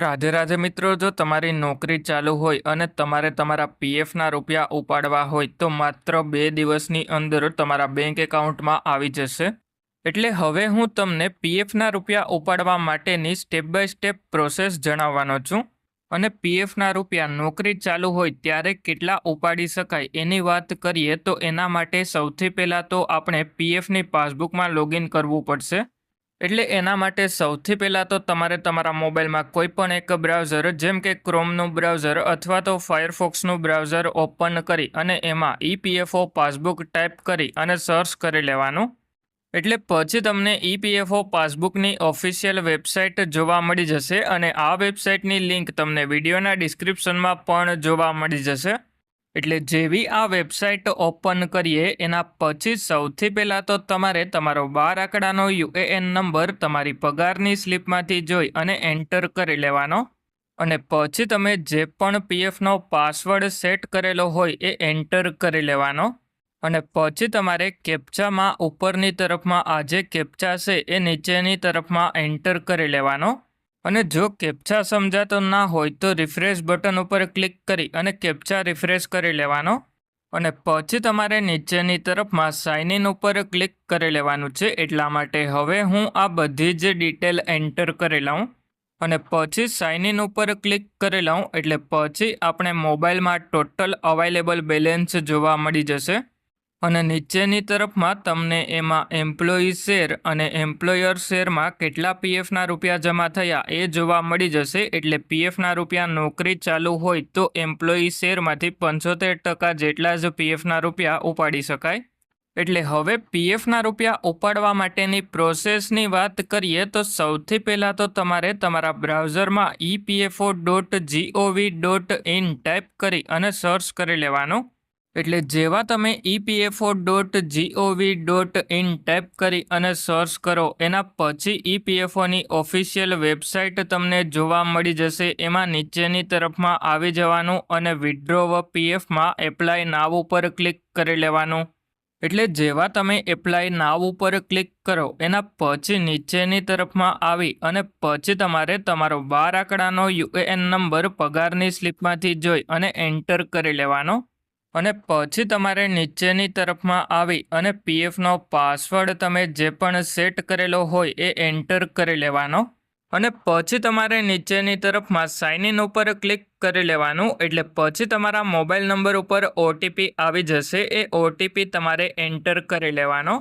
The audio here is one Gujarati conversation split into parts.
રાધે રાધે મિત્રો, જો તમારી નોકરી ચાલુ હોય અને તમારે તમારા પીએફના રૂપિયા ઉપાડવા હોય તો માત્ર 2 દિવસની અંદર તમારા બેંક એકાઉન્ટમાં આવી જશે. એટલે હવે હું તમને પીએફના રૂપિયા ઉપાડવા માટેની સ્ટેપ બાય સ્ટેપ પ્રોસેસ જણાવવાનો છું. અને પીએફના રૂપિયા નોકરી ચાલુ હોય ત્યારે કેટલા ઉપાડી શકાય એની વાત કરીએ તો એના માટે સૌથી પહેલાં તો આપણે પીએફની પાસબુકમાં લોગિન કરવું પડશે. એટલે એના માટે સૌથી પહેલાં તો તમારે તમારા મોબાઈલમાં કોઈ પણ એક બ્રાઉઝર જેમ કે ક્રોમનું બ્રાઉઝર અથવા તો ફાયરફોક્સનું બ્રાઉઝર ઓપન કરી અને એમાં ઈપીએફઓ પાસબુક ટાઈપ કરી અને સર્ચ કરી લેવાનું. એટલે પછી તમને ઈપીએફઓ પાસબુકની ઓફિશિયલ વેબસાઇટ જોવા મળી જશે અને આ વેબસાઇટની લિંક તમને વિડીયોના ડિસ્ક્રિપ્શનમાં પણ જોવા મળી જશે. એટલે જેવી આ વેબસાઇટ ઓપન કરીએ એના પછી સૌથી પહેલાં તો તમારે તમારો 12 આંકડાનો યુએએન નંબર તમારી પગારની સ્લિપમાંથી જોઈ અને એન્ટર કરી લેવાનો. અને પછી તમે જે પણ પીએફનો પાસવર્ડ સેટ કરેલો હોય એ એન્ટર કરી લેવાનો. અને પછી તમારે કેપ્ચામાં ઉપરની તરફમાં આ જે કેપ્ચા છે એ નીચેની તરફમાં એન્ટર કરી લેવાનો. અને જો કેપ્ચા સમજાતો ના હોય તો રિફ્રેશ બટન ઉપર ક્લિક કરી અને કેપ્ચા રિફ્રેશ કરી લેવાનો. અને પછી તમારે નીચેની તરફમાં સાઇન ઇન ઉપર ક્લિક કરી લેવાનું છે. એટલા માટે હવે હું આ બધી જ ડિટેલ એન્ટર કરી લઉં અને પછી સાઇન ઇન ઉપર ક્લિક કરી લઉં. એટલે પછી આપણે મોબાઈલમાં ટોટલ અવાઇલેબલ બેલેન્સ જોવા મળી જશે. અને નીચેની તરફમાં તમને એમાં એમ્પ્લોયી શેર અને એમ્પ્લોયર શેરમાં કેટલા પીએફના રૂપિયા જમા થયા એ જોવા મળી જશે. એટલે પીએફના રૂપિયા નોકરી ચાલુ હોય તો એમ્પ્લોયી શેરમાંથી 75% જેટલા જ પીએફના રૂપિયા ઉપાડી શકાય. એટલે હવે પીએફના રૂપિયા ઉપાડવા માટેની પ્રોસેસની વાત કરીએ તો સૌથી પહેલાં તો તમારે તમારા બ્રાઉઝરમાં epfo.gov.in ટાઈપ કરી અને સર્ચ કરી લેવાનું. એટલે જેવા તમે epfo.gov.in ટાઈપ કરી અને સર્ચ કરો એના પછી ઈપીએફઓની ઓફિશિયલ વેબસાઇટ તમને જોવા મળી જશે. એમાં નીચેની તરફમાં આવી જવાનું અને વિડ્રો પીએફમાં એપ્લાય નાવ ઉપર ક્લિક કરી લેવાનું. એટલે જેવા તમે એપ્લાય નાવ ઉપર ક્લિક કરો એના પછી નીચેની તરફમાં આવી અને પછી તમારે તમારો 12 આંકડાનો યુએએન નંબર પગારની સ્લિપમાંથી જોઈ અને એન્ટર કરી લેવાનો. અને પછી તમારે નીચેની તરફમાં આવી અને પીએફનો પાસવર્ડ તમે જે પણ સેટ કરેલો હોય એ એન્ટર કરી લેવાનો. અને પછી તમારે નીચેની તરફમાં સાઇન ઇન ઉપર ક્લિક કરી લેવાનું. એટલે પછી તમારા મોબાઈલ નંબર ઉપર ઓટીપી આવી જશે. એ ઓટીપી તમારે એન્ટર કરી લેવાનો.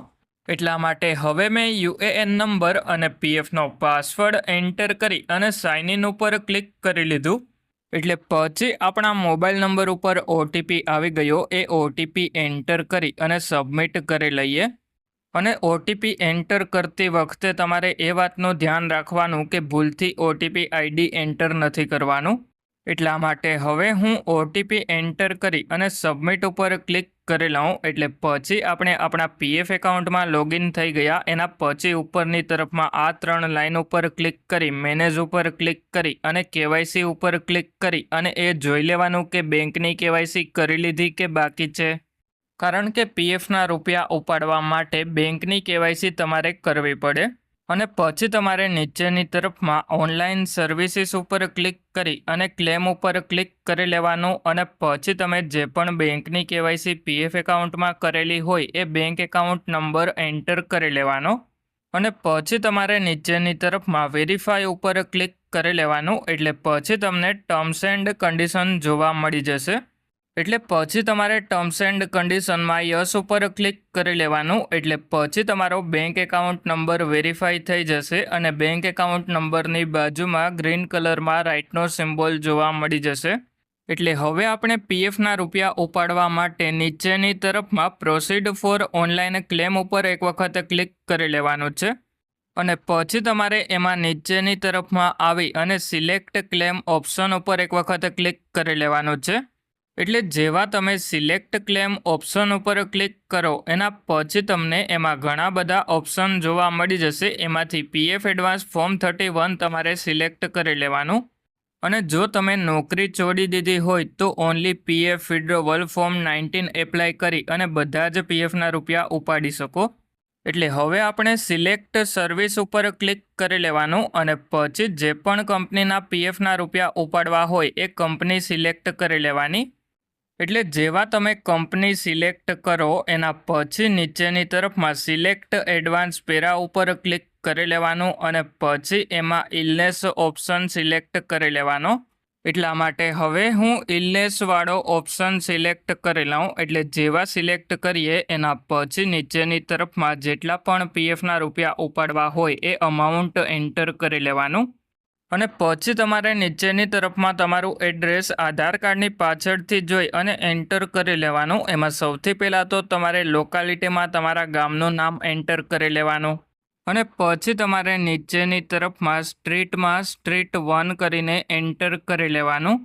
એટલા માટે હવે મેં યુએએન નંબર અને પીએફનો પાસવર્ડ એન્ટર કરી અને સાઇન ઇન ઉપર ક્લિક કરી લીધું. એટલે પછી આપણા મોબાઈલ નંબર ઉપર ઓટીપી આવી ગયો. એ ઓટીપી એન્ટર કરી અને સબમિટ કરી લઈએ. અને ઓટીપી એન્ટર કરતી વખતે તમારે એ વાતનું ધ્યાન રાખવાનું કે ભૂલથી ઓટીપી આઈડી એન્ટર નથી કરવાનું. એટલા માટે હવે હું ઓટીપી એન્ટર કરી અને સબમિટ ઉપર ક્લિક કરી લઉં. એટલે પછી આપણે આપણા પીએફ એકાઉન્ટમાં લોગિન થઈ ગયા. એના પછી ઉપરની તરફમાં આ 3 લાઇન ઉપર ક્લિક કરી મેનેજ ઉપર ક્લિક કરી અને કેવાયસી ઉપર ક્લિક કરી અને એ જોઈ લેવાનું કે બેંકની કેવાયસી કરી લીધી કે બાકી છે. કારણ કે પીએફના રૂપિયા ઉપાડવા માટે બેંકની કેવાયસી તમારે કરવી પડે. અને પછી તમારે નીચેની તરફમાં ઓનલાઈન સર્વિસીસ ઉપર ક્લિક કરી અને ક્લેમ ઉપર ક્લિક કરી લેવાનું. અને પછી તમે જે પણ બેંકની કેવાયસી પીએફ એકાઉન્ટમાં કરેલી હોય એ બેંક એકાઉન્ટ નંબર એન્ટર કરી લેવાનો. અને પછી તમારે નીચેની તરફમાં વેરીફાઈ ઉપર ક્લિક કરી લેવાનું. એટલે પછી તમને ટર્મ્સ એન્ડ કન્ડિશન જોવા મળી જશે. એટલે પછી તમારે ટર્મ્સ એન્ડ કન્ડિશનમાં યસ ઉપર ક્લિક કરી લેવાનું. એટલે પછી તમારો બેંક એકાઉન્ટ નંબર વેરીફાઈ થઈ જશે અને બેંક એકાઉન્ટ નંબરની બાજુમાં ગ્રીન કલરમાં રાઇટનો સિમ્બોલ જોવા મળી જશે. એટલે હવે આપણે પીએફના રૂપિયા ઉપાડવા માટે નીચેની તરફમાં પ્રોસીડ ફોર ઓનલાઈન ક્લેમ ઉપર એક વખત ક્લિક કરી લેવાનું છે. અને પછી તમારે એમાં નીચેની તરફમાં આવી અને સિલેક્ટ ક્લેમ ઓપ્શન ઉપર એક વખત ક્લિક કરી લેવાનું છે. એટલે જેવા તમે સિલેક્ટ ક્લેમ ઓપ્શન ઉપર ક્લિક કરો એના પછી તમને એમાં ઘણા બધા ઓપ્શન જોવા મળી જશે. એમાંથી પીએફ એડવાન્સ ફોર્મ 31 તમારે સિલેક્ટ કરી લેવાનું. અને જો તમે નોકરી છોડી દીધી હોય તો only PF withdrawal form 19 apply કરી અને બધા જ પીએફના રૂપિયા ઉપાડી શકો. એટલે હવે આપણે સિલેક્ટ સર્વિસ ઉપર ક્લિક કરી લેવાનું અને પછી જે પણ કંપનીના પીએફના રૂપિયા ઉપાડવા હોય એ કંપની સિલેક્ટ કરી લેવાની. એટલે જેવા તમે કંપની સિલેક્ટ કરો એના પછી નીચેની તરફમાં સિલેક્ટ એડવાન્સ પેરા ઉપર ક્લિક કરી લેવાનું અને પછી એમાં ઇલનેસ ઓપ્શન સિલેક્ટ કરી લેવાનો. એટલા માટે હવે હું ઇલનેસવાળો ઓપ્શન સિલેક્ટ કરી લઉં. એટલે જેવા સિલેક્ટ કરીએ એના પછી નીચેની તરફમાં જેટલા પણ પીએફના રૂપિયા ઉપાડવા હોય એ અમાઉન્ટ એન્ટર કરી લેવાનું અને પછી તમારે નીચેની તરફમાં તમારું એડ્રેસ આધાર કાર્ડની પાછળથી જોઈ અને એન્ટર કરી લેવાનું. એમાં સૌથી પહેલાં તો તમારે લોકાલિટીમાં તમારા ગામનું નામ એન્ટર કરી લેવાનું અને પછી તમારે નીચેની તરફમાં સ્ટ્રીટમાં સ્ટ્રીટ 1 કરીને એન્ટર કરી લેવાનું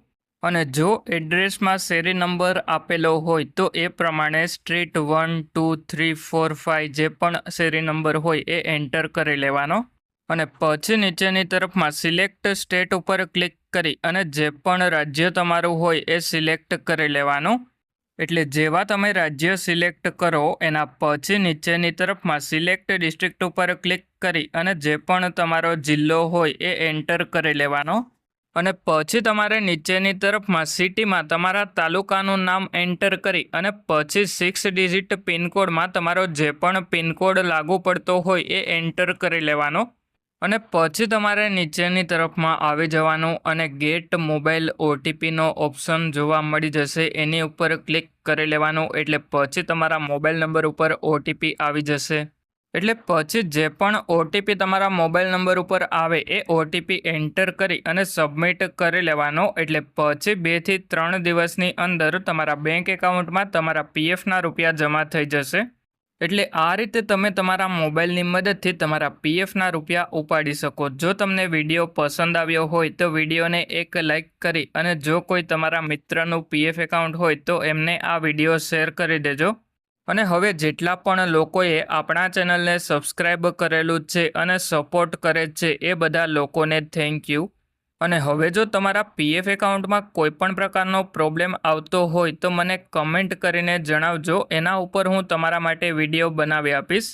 અને જો એડ્રેસમાં શેરી નંબર આપેલો હોય તો એ પ્રમાણે સ્ટ્રીટ 1, 2, 3, 4, 5 જે પણ શેરી નંબર હોય એ એન્ટર કરી લેવાનો અને પછી નીચેની તરફમાં સિલેક્ટ સ્ટેટ ઉપર ક્લિક કરી અને જે પણ રાજ્ય તમારું હોય એ સિલેક્ટ કરી લેવાનું. એટલે જેવા તમે રાજ્ય સિલેક્ટ કરો એના પછી નીચેની તરફમાં સિલેક્ટ ડિસ્ટ્રિક્ટ ઉપર ક્લિક કરી અને જે પણ તમારો જિલ્લો હોય એ એન્ટર કરી લેવાનો અને પછી તમારે નીચેની તરફમાં સિટીમાં તમારા તાલુકાનું નામ એન્ટર કરી અને પછી 6 ડિજિટ પિનકોડમાં તમારો જે પણ પિનકોડ લાગુ પડતો હોય એ એન્ટર કરી લેવાનો અને પછી તમારે નીચેની તરફમાં આવી જવાનું અને ગેટ મોબાઈલ ઓટીપીનો ઓપ્શન જોવા મળી જશે. એની ઉપર ક્લિક કરી લેવાનું. એટલે પછી તમારા મોબાઈલ નંબર ઉપર ઓટીપી આવી જશે. એટલે પછી જે પણ ઓટીપી તમારા મોબાઈલ નંબર ઉપર આવે એ ઓટીપી એન્ટર કરી અને સબમિટ કરી લેવાનો. એટલે પછી 2 થી 3 દિવસની અંદર તમારા બેંક એકાઉન્ટમાં તમારા પીએફના રૂપિયા જમા થઈ જશે. એટલે આ રીતે તમે તમારા મોબાઈલની મદદથી તમારા પીએફના રૂપિયા ઉપાડી શકો. જો તમને વિડીયો પસંદ આવ્યો હોય તો વિડીયોને એક લાઇક કરી અને જો કોઈ તમારા મિત્રનું પીએફ એકાઉન્ટ હોય તો એમને આ વિડીયો શેર કરી દેજો. અને હવે જેટલા પણ લોકોએ આપણા ચેનલને સબસ્ક્રાઈબ કરેલું છે અને સપોર્ટ કરે છે એ બધા લોકોને થેન્ક યુ. અને હવે જો તમારા પીએફ એકાઉન્ટમાં કોઈ પણ પ્રકારનો પ્રોબ્લેમ આવતો હોય તો મને કમેન્ટ કરીને જણાવજો. એના ઉપર હું તમારા માટે વિડીયો બનાવી આપીશ.